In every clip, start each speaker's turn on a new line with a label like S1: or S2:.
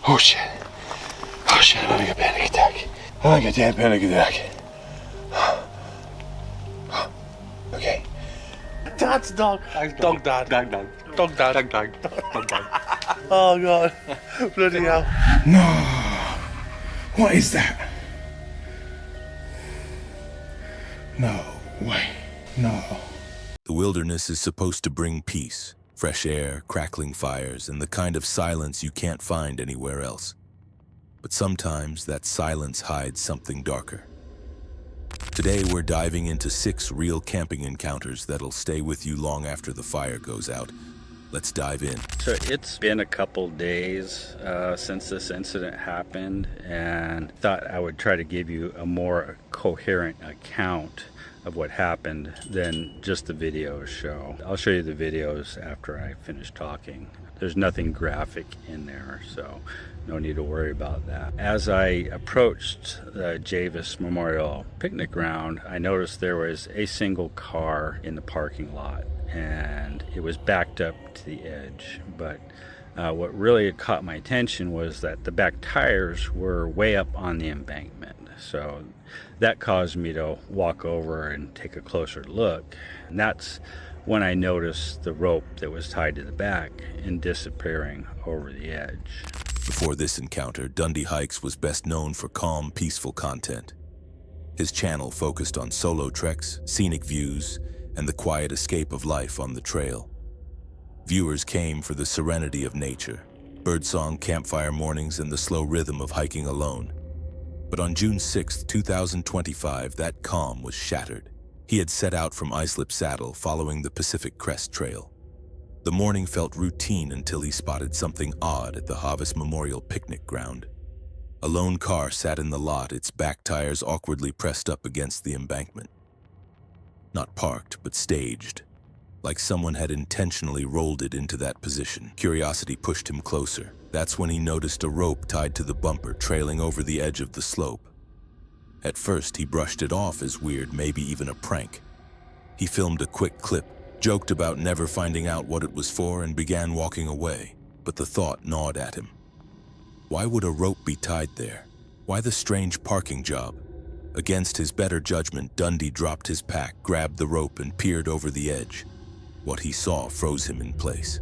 S1: Oh shit. Oh shit, I'm having a panic attack. I'm having a damn panic attack. Okay.
S2: That's dog. Dog dad.
S3: Dog, dog.
S2: Dog dad.
S3: Dog, dog. Dog, dog.
S2: Oh god. Bloody hell.
S1: No. What is that? No way. No.
S4: The wilderness is supposed to bring peace, fresh air, crackling fires, and the kind of silence you can't find anywhere else. But sometimes that silence hides something darker. Today we're diving into 6 real camping encounters that'll stay with you long after the fire goes out. Let's dive in.
S5: So it's been a couple days since this incident happened, and thought I would try to give you a more coherent account of what happened than just the videos show. I'll show you the videos after I finish talking. There's nothing graphic in there, so no need to worry about that. As I approached the Javis Memorial Picnic Ground, I noticed there was a single car in the parking lot, and it was backed up to the edge. But what really caught my attention was that the back tires were way up on the embankment. So that caused me to walk over and take a closer look. And that's when I noticed the rope that was tied to the back and disappearing over the edge.
S4: Before this encounter, Dundee Hikes was best known for calm, peaceful content. His channel focused on solo treks, scenic views, and the quiet escape of life on the trail. Viewers came for the serenity of nature, birdsong, campfire mornings, and the slow rhythm of hiking alone. But on June 6, 2025, that calm was shattered. He had set out from Islip Saddle following the Pacific Crest Trail. The morning felt routine until he spotted something odd at the Javis Memorial Picnic Ground. A lone car sat in the lot, its back tires awkwardly pressed up against the embankment. Not parked, but staged, like someone had intentionally rolled it into that position. Curiosity pushed him closer. That's when he noticed a rope tied to the bumper trailing over the edge of the slope. At first, he brushed it off as weird, maybe even a prank. He filmed a quick clip, joked about never finding out what it was for, and began walking away. But the thought gnawed at him. Why would a rope be tied there? Why the strange parking job? Against his better judgment, Dundee dropped his pack, grabbed the rope, and peered over the edge. What he saw froze him in place.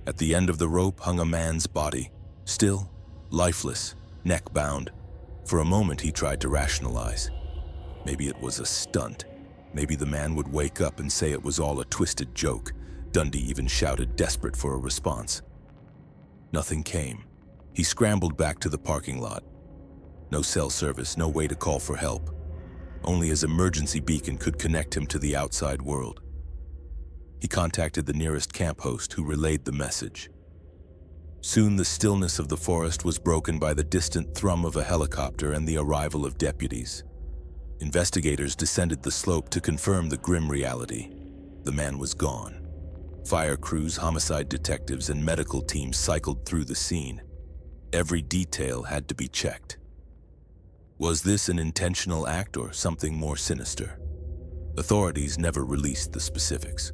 S4: At the end of the rope hung a man's body, still, lifeless, neck bound. For a moment he tried to rationalize. Maybe it was a stunt. Maybe the man would wake up and say it was all a twisted joke. Dundee even shouted, desperate for a response. Nothing came. He scrambled back to the parking lot. No cell service, no way to call for help. Only his emergency beacon could connect him to the outside world. He contacted the nearest camp host, who relayed the message. Soon the stillness of the forest was broken by the distant thrum of a helicopter and the arrival of deputies. Investigators descended the slope to confirm the grim reality. The man was gone. Fire crews, homicide detectives, and medical teams cycled through the scene. Every detail had to be checked. Was this an intentional act or something more sinister? Authorities never released the specifics.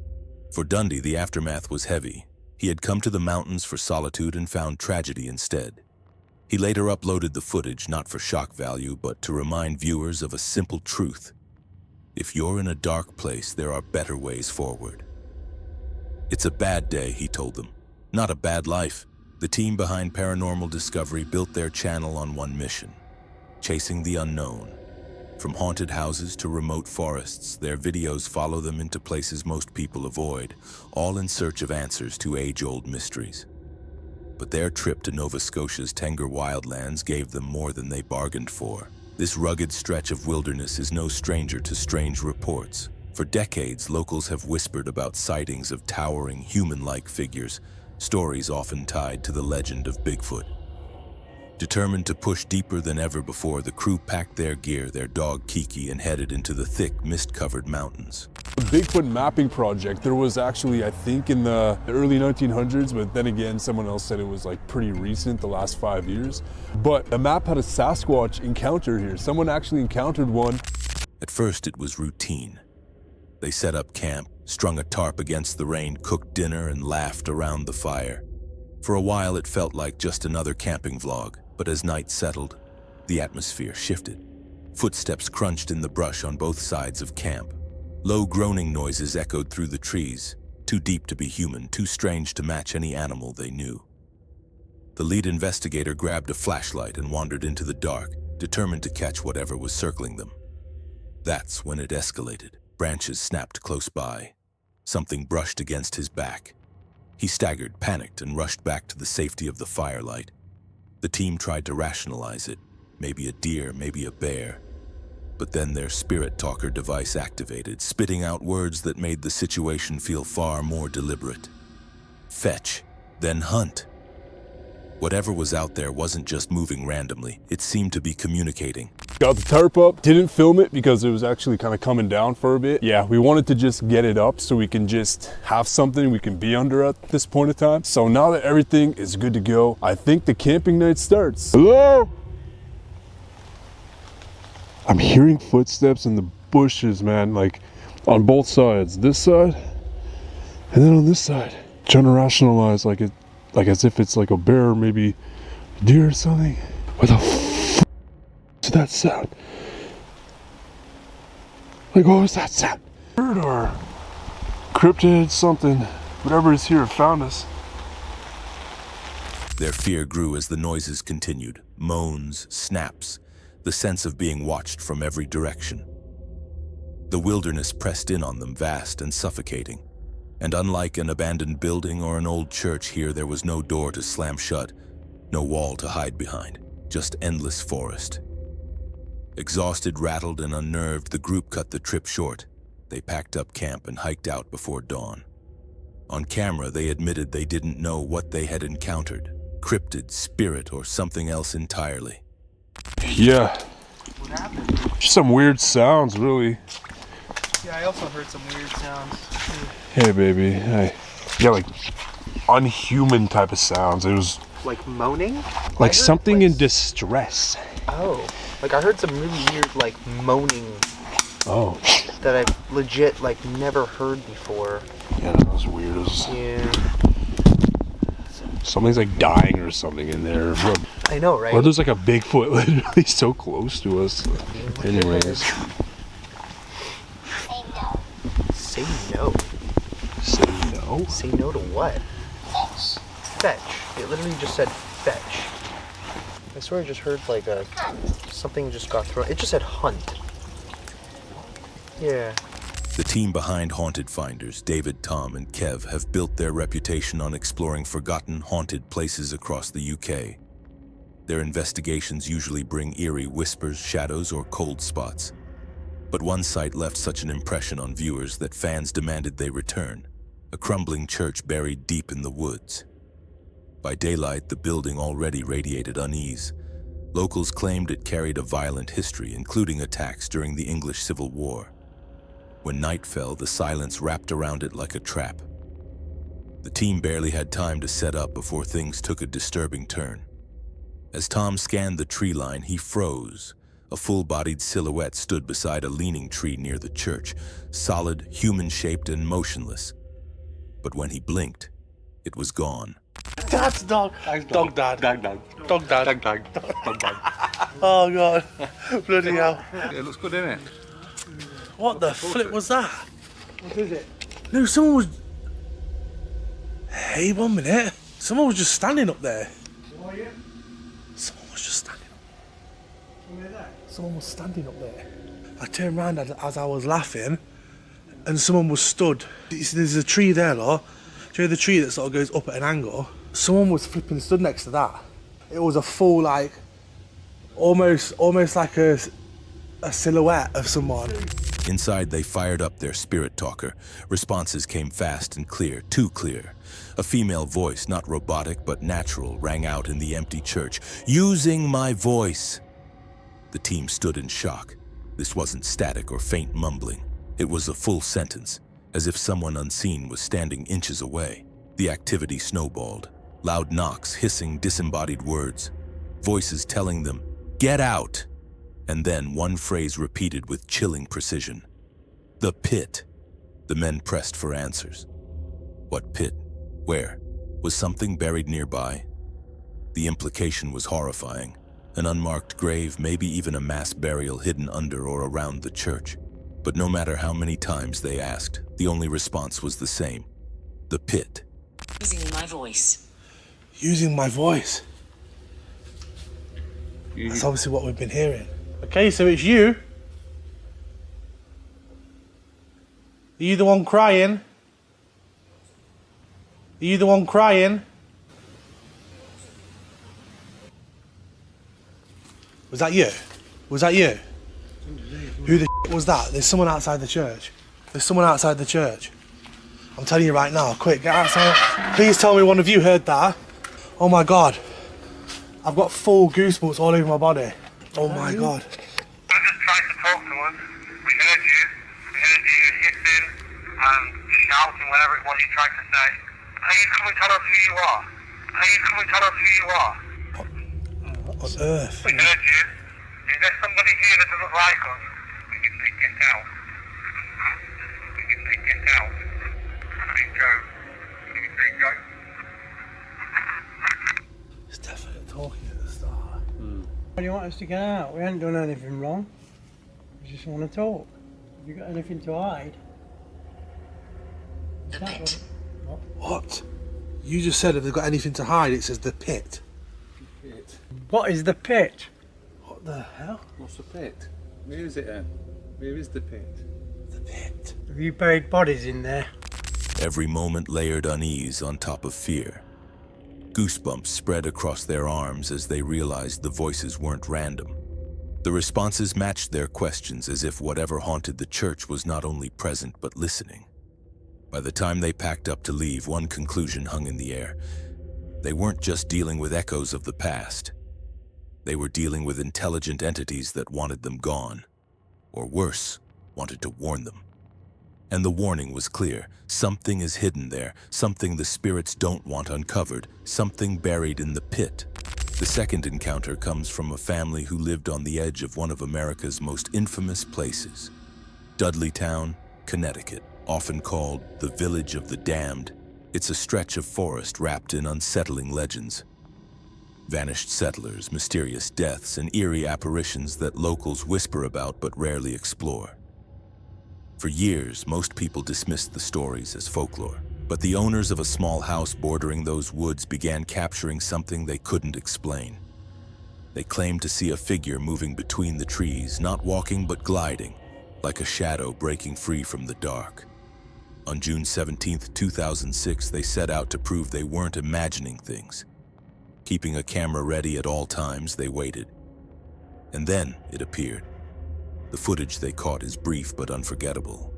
S4: For Dundee, the aftermath was heavy. He had come to the mountains for solitude and found tragedy instead. He later uploaded the footage, not for shock value, but to remind viewers of a simple truth. If you're in a dark place, there are better ways forward. It's a bad day, he told them. Not a bad life. The team behind Paranormal Discovery built their channel on one mission: chasing the unknown. From haunted houses to remote forests, their videos follow them into places most people avoid, all in search of answers to age-old mysteries. But their trip to Nova Scotia's Tenger wildlands gave them more than they bargained for. This rugged stretch of wilderness is no stranger to strange reports. For decades, locals have whispered about sightings of towering, human-like figures, stories often tied to the legend of Bigfoot. Determined to push deeper than ever before, the crew packed their gear, their dog Kiki, and headed into the thick, mist-covered mountains.
S6: The Bigfoot mapping project, there was actually, I think, in the early 1900s, but then again, someone else said it was like pretty recent, the last 5 years. But the map had a Sasquatch encounter here. Someone actually encountered one.
S4: At first, it was routine. They set up camp, strung a tarp against the rain, cooked dinner, and laughed around the fire. For a while, it felt like just another camping vlog, but as night settled, the atmosphere shifted. Footsteps crunched in the brush on both sides of camp. Low groaning noises echoed through the trees, too deep to be human, too strange to match any animal they knew. The lead investigator grabbed a flashlight and wandered into the dark, determined to catch whatever was circling them. That's when it escalated. Branches snapped close by. Something brushed against his back. He staggered, panicked, and rushed back to the safety of the firelight. The team tried to rationalize it. Maybe a deer, maybe a bear. But then their spirit talker device activated, spitting out words that made the situation feel far more deliberate. Fetch, then hunt. Whatever was out there wasn't just moving randomly. It seemed to be communicating.
S6: Got the tarp up, didn't film it because it was actually kind of coming down for a bit. Yeah, we wanted to just get it up so we can just have something we can be under at this point in time. So now that everything is good to go, I think the camping night starts. Hello? I'm hearing footsteps in the bushes, man, like on both sides. This side, and then on this side. Trying to rationalize like as if it's like a bear or maybe a deer or something. What the f is that sound? Like, what was that sound? Bird or cryptid, something. Whatever is here found us.
S4: Their fear grew as the noises continued. Moans, snaps, the sense of being watched from every direction. The wilderness pressed in on them, vast and suffocating. And unlike an abandoned building or an old church here, there was no door to slam shut, no wall to hide behind, just endless forest. Exhausted, rattled, and unnerved, the group cut the trip short. They packed up camp and hiked out before dawn. On camera, they admitted they didn't know what they had encountered, cryptid, spirit, or something else entirely.
S6: Yeah.
S3: What happened?
S6: Just some weird sounds, really.
S3: Yeah, I also heard some weird sounds.
S6: Hey, baby. Hey. Yeah, like unhuman type of sounds. It was
S3: Like moaning?
S6: like something in distress.
S3: Oh. Like I heard some really weird like moaning
S6: Oh.
S3: that I've legit like never heard before.
S6: Yeah, that was weird. It was,
S3: Yeah.
S6: something's like dying or something in there.
S3: I know, right?
S6: Or there's like a Bigfoot literally so close to us. Anyways.
S3: Say no.
S6: Say no?
S3: Say no to what? Fetch. It literally just said fetch. I swear I just heard like something just got thrown. It just said hunt. Yeah.
S4: The team behind Haunted Finders, David, Tom, and Kev, have built their reputation on exploring forgotten, haunted places across the UK. Their investigations usually bring eerie whispers, shadows, or cold spots. But one site left such an impression on viewers that fans demanded they return, a crumbling church buried deep in the woods. By daylight, the building already radiated unease. Locals claimed it carried a violent history, including attacks during the English Civil War. When night fell, the silence wrapped around it like a trap. The team barely had time to set up before things took a disturbing turn. As Tom scanned the tree line, he froze. A full-bodied silhouette stood beside a leaning tree near the church, solid, human-shaped, and motionless. But when he blinked, it was gone.
S2: Dad's dog. Dog dad.
S7: Dog dog.
S2: Dog dad.
S7: Dog dog. Dog dog.
S2: Oh god. Bloody hell.
S7: It looks good, doesn't it?
S2: What the flip was that?
S3: What is it?
S2: No, someone was... Hey, 1 minute. Someone was just standing up there. Someone was just standing up. Someone was standing up there. I turned around as I was laughing, and someone was stood. There's a tree there, look. Do you know the tree that sort of goes up at an angle? Someone was flipping stood next to that. It was a full, like, almost like a silhouette of someone.
S4: Inside, they fired up their spirit talker. Responses came fast and clear, too clear. A female voice, not robotic but natural, rang out in the empty church. "Using my voice." The team stood in shock. This wasn't static or faint mumbling. It was a full sentence, as if someone unseen was standing inches away. The activity snowballed. Loud knocks, hissing, disembodied words. Voices telling them, "Get out!" And then one phrase repeated with chilling precision. "The pit." The men pressed for answers. What pit? Where? Was something buried nearby? The implication was horrifying. An unmarked grave, maybe even a mass burial hidden under or around the church. But no matter how many times they asked, the only response was the same. The pit.
S8: Using my voice.
S2: Using my voice. That's obviously what we've been hearing. Okay, so it's you. Are you the one crying? Are you the one crying? Was that you? Was that you? Who the was that? There's someone outside the church. There's someone outside the church. I'm telling you right now, quick, get outside. Please tell me one of you heard that. Oh my God. I've got full goosebumps all over my body. Oh my God.
S9: You just tried to talk to us. We heard you. We heard you hissing and shouting, whatever it was you tried to say. Please come and tell us who you are. Please come and tell us who you are.
S2: On earth.
S9: We heard you. Is there somebody here that doesn't like us? We can say get out. We can say get out. Say go. We can say go.
S2: It's definitely talking at the start.
S10: Why do you want us to get out? We haven't done anything wrong. We just want to talk. Have you got anything to hide?
S8: The pit.
S2: What? You just said if they've got anything to hide, it says the pit.
S10: What is the pit?
S2: What the hell?
S7: What's the pit? Where is it at? Where is the pit?
S2: The pit.
S10: Have you buried bodies in there?
S4: Every moment layered unease on top of fear. Goosebumps spread across their arms as they realized the voices weren't random. The responses matched their questions as if whatever haunted the church was not only present but listening. By the time they packed up to leave, one conclusion hung in the air. They weren't just dealing with echoes of the past. They were dealing with intelligent entities that wanted them gone. Or worse, wanted to warn them. And the warning was clear. Something is hidden there, something the spirits don't want uncovered, something buried in the pit. The second encounter comes from a family who lived on the edge of one of America's most infamous places. Dudley Town, Connecticut, often called the Village of the Damned. It's a stretch of forest wrapped in unsettling legends. Vanished settlers, mysterious deaths, and eerie apparitions that locals whisper about but rarely explore. For years, most people dismissed the stories as folklore, but the owners of a small house bordering those woods began capturing something they couldn't explain. They claimed to see a figure moving between the trees, not walking but gliding, like a shadow breaking free from the dark. On June 17, 2006, they set out to prove they weren't imagining things. Keeping a camera ready at all times, they waited. And then it appeared. The footage they caught is brief but unforgettable.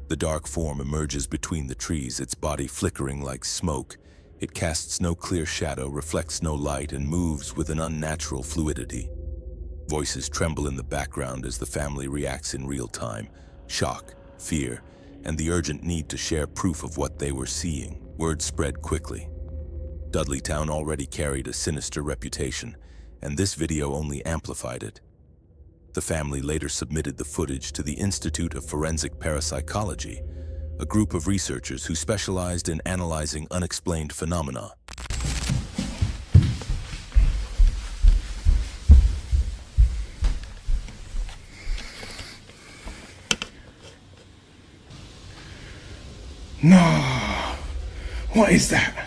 S4: The dark form emerges between the trees, its body flickering like smoke. It casts no clear shadow, reflects no light, and moves with an unnatural fluidity. Voices tremble in the background as the family reacts in real time. Shock, fear, and the urgent need to share proof of what they were seeing. Word spread quickly. Dudley Town already carried a sinister reputation, and this video only amplified it. The family later submitted the footage to the Institute of Forensic Parapsychology, a group of researchers who specialized in analyzing unexplained phenomena.
S2: No. What is that?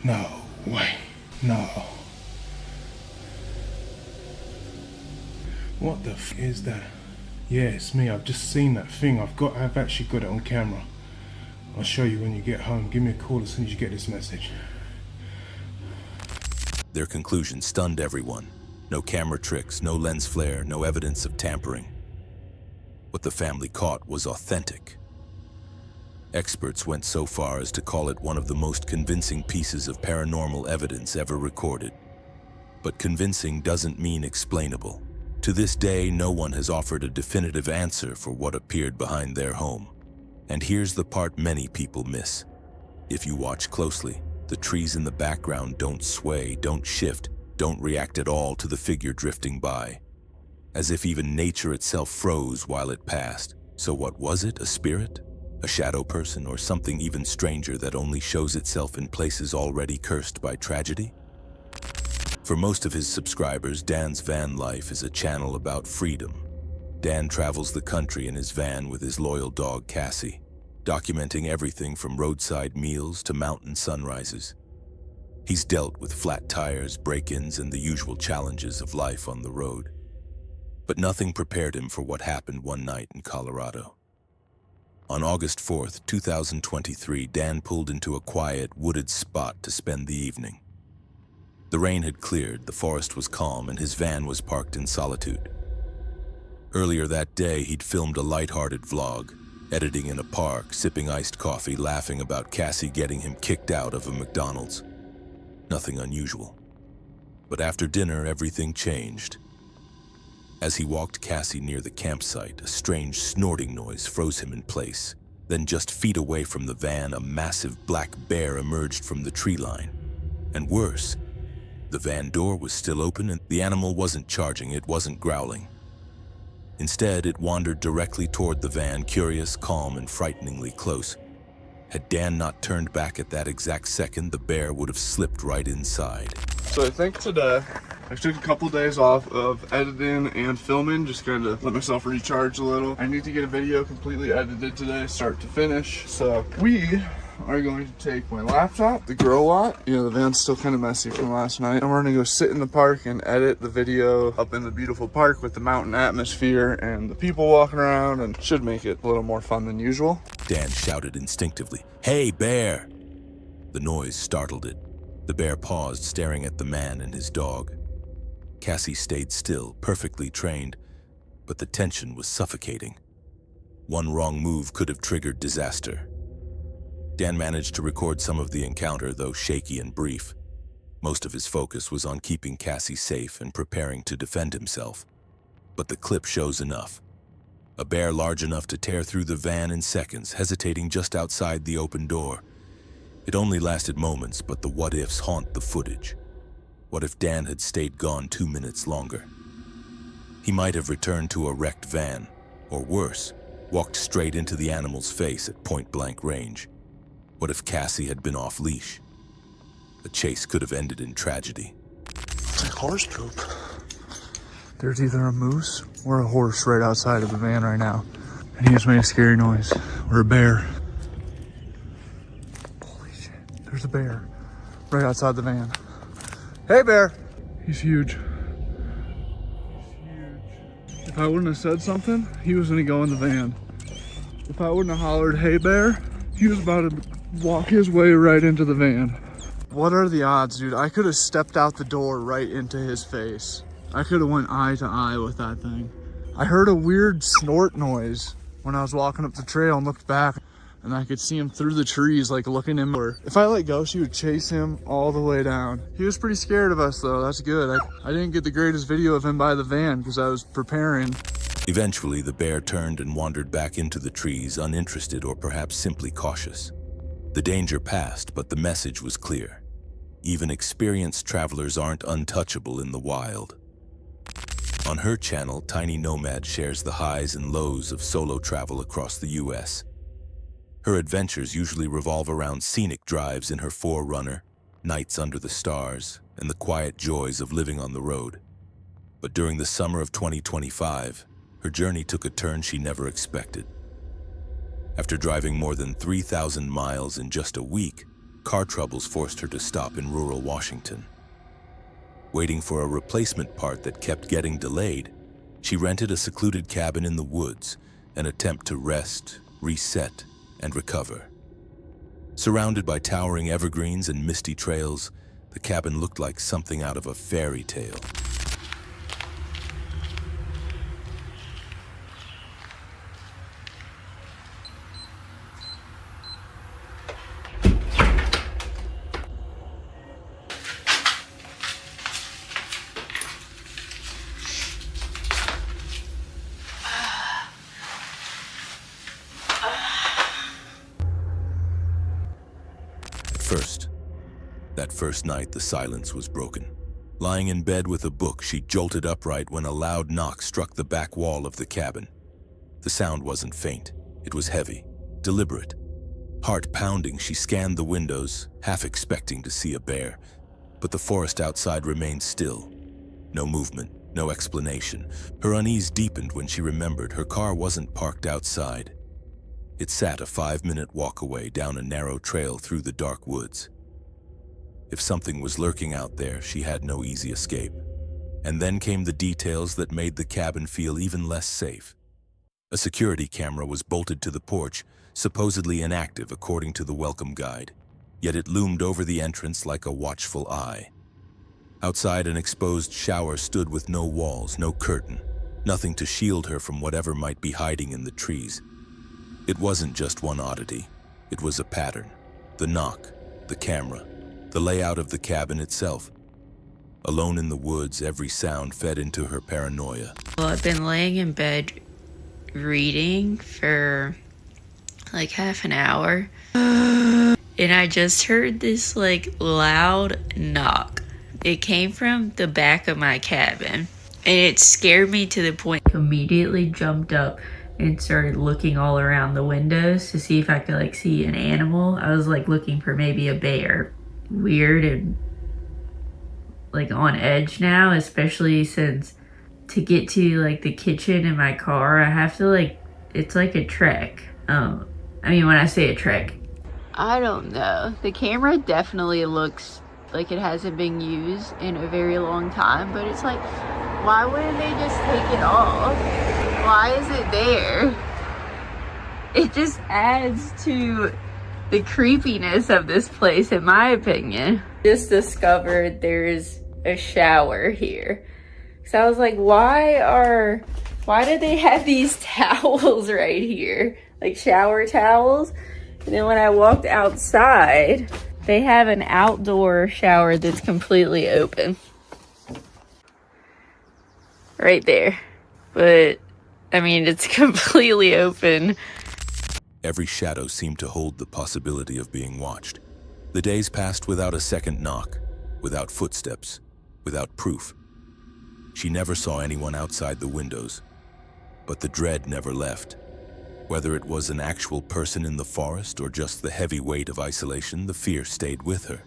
S2: No way. No. What the f is that? Yeah, it's me. I've just seen that thing. I've actually got it on camera. I'll show you when you get home. Give me a call as soon as you get this message.
S4: Their conclusion stunned everyone. No camera tricks, no lens flare, no evidence of tampering. What the family caught was authentic. Experts went so far as to call it one of the most convincing pieces of paranormal evidence ever recorded. But convincing doesn't mean explainable. To this day, no one has offered a definitive answer for what appeared behind their home. And here's the part many people miss. If you watch closely, the trees in the background don't sway, don't shift, don't react at all to the figure drifting by. As if even nature itself froze while it passed. So what was it? A spirit? A shadow person or something even stranger that only shows itself in places already cursed by tragedy? For most of his subscribers, Dan's van life is a channel about freedom. Dan travels the country in his van with his loyal dog Cassie, documenting everything from roadside meals to mountain sunrises. He's dealt with flat tires, break-ins, and the usual challenges of life on the road. But nothing prepared him for what happened one night in Colorado. On August 4th, 2023, Dan pulled into a quiet, wooded spot to spend the evening. The rain had cleared, the forest was calm, and his van was parked in solitude. Earlier that day, he'd filmed a lighthearted vlog, editing in a park, sipping iced coffee, laughing about Cassie getting him kicked out of a McDonald's. Nothing unusual. But after dinner, everything changed. As he walked Cassie near the campsite, a strange snorting noise froze him in place. Then just feet away from the van, a massive black bear emerged from the tree line. And worse, the van door was still open and the animal wasn't charging, it wasn't growling. Instead, it wandered directly toward the van, curious, calm, and frighteningly close. Had Dan not turned back at that exact second, the bear would have slipped right inside.
S1: So I think today, I took a couple days off of editing and filming, just kind of let myself recharge a little. I need to get a video completely edited today, start to finish. So we are going to take my laptop, the grow lot. You know, the van's still kind of messy from last night. And we're gonna go sit in the park and edit the video up in the beautiful park with the mountain atmosphere and the people walking around, and should make it a little more fun than usual.
S4: Dan shouted instinctively, "Hey, bear!" The noise startled it. The bear paused, staring at the man and his dog. Cassie stayed still, perfectly trained, but the tension was suffocating. One wrong move could have triggered disaster. Dan managed to record some of the encounter, though shaky and brief. Most of his focus was on keeping Cassie safe and preparing to defend himself. But the clip shows enough. A bear large enough to tear through the van in seconds, hesitating just outside the open door. It only lasted moments, but the what-ifs haunt the footage. What if Dan had stayed gone 2 minutes longer? He might have returned to a wrecked van, or worse, walked straight into the animal's face at point-blank range. What if Cassie had been off-leash? The chase could have ended in tragedy.
S1: It's like horse poop. There's either a moose or a horse right outside of the van right now. And he just made a scary noise. Or a bear. Holy shit. There's a bear right outside the van. Hey, bear. He's huge. He's huge. If I wouldn't have said something, he was gonna go in the van. If I wouldn't have hollered, "Hey, bear," he was about to walk his way right into the van. What are the odds, dude? I could have stepped out the door right into his face. I could have went eye to eye with that thing. I heard a weird snort noise when I was walking up the trail and looked back, and I could see him through the trees, like looking in. If I let go, she would chase him all the way down. He was pretty scared of us though, that's good. I didn't get the greatest video of him by the van because I was preparing.
S4: Eventually, the bear turned and wandered back into the trees, uninterested or perhaps simply cautious. The danger passed, but the message was clear. Even experienced travelers aren't untouchable in the wild. On her channel, Tiny Nomad shares the highs and lows of solo travel across the US. Her adventures usually revolve around scenic drives in her 4Runner, nights under the stars, and the quiet joys of living on the road. But during the summer of 2025, her journey took a turn she never expected. After driving more than 3,000 miles in just a week, car troubles forced her to stop in rural Washington. Waiting for a replacement part that kept getting delayed, she rented a secluded cabin in the woods, an attempt to rest, reset, and recover. Surrounded by towering evergreens and misty trails, the cabin looked like something out of a fairy tale. That first night, the silence was broken. Lying in bed with a book, she jolted upright when a loud knock struck the back wall of the cabin. The sound wasn't faint. It was heavy, deliberate. Heart pounding, she scanned the windows, half expecting to see a bear. But the forest outside remained still. No movement, no explanation. Her unease deepened when she remembered her car wasn't parked outside. It sat a 5-minute walk away down a narrow trail through the dark woods. If something was lurking out there, she had no easy escape. And then came the details that made the cabin feel even less safe. A security camera was bolted to the porch, supposedly inactive according to the welcome guide, yet it loomed over the entrance like a watchful eye. Outside, an exposed shower stood with no walls, no curtain, nothing to shield her from whatever might be hiding in the trees. It wasn't just one oddity. It was a pattern. The knock, the camera, the layout of the cabin itself. Alone in the woods, every sound fed into her paranoia.
S11: Well, I've been laying in bed reading for like half an hour. And I just heard this like loud knock. It came from the back of my cabin. And it scared me to the point I immediately jumped up and started looking all around the windows to see if I could like see an animal. I was like looking for maybe a bear. Weird and like on edge now, especially since to get to like the kitchen in my car, I have to like, it's like a trek. I mean, when I say a trek, I don't know. The camera definitely looks like it hasn't been used in a very long time, but it's like, why wouldn't they just take it off? Why is it there? It just adds to the creepiness of this place, in my opinion. Just discovered there's a shower here. So I was like, why do they have these towels right here? Like shower towels? And then when I walked outside, they have an outdoor shower that's completely open. Right there. But, I mean, it's completely open.
S4: Every shadow seemed to hold the possibility of being watched. The days passed without a second knock, without footsteps, without proof. She never saw anyone outside the windows, but the dread never left. Whether it was an actual person in the forest or just the heavy weight of isolation, the fear stayed with her.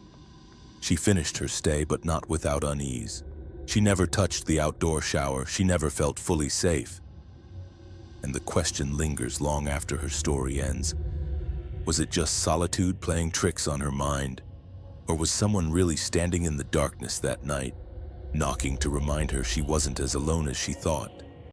S4: She finished her stay, but not without unease. She never touched the outdoor shower. She never felt fully safe. And the question lingers long after her story ends. Was it just solitude playing tricks on her mind? Or was someone really standing in the darkness that night, knocking to remind her she wasn't as alone as she thought?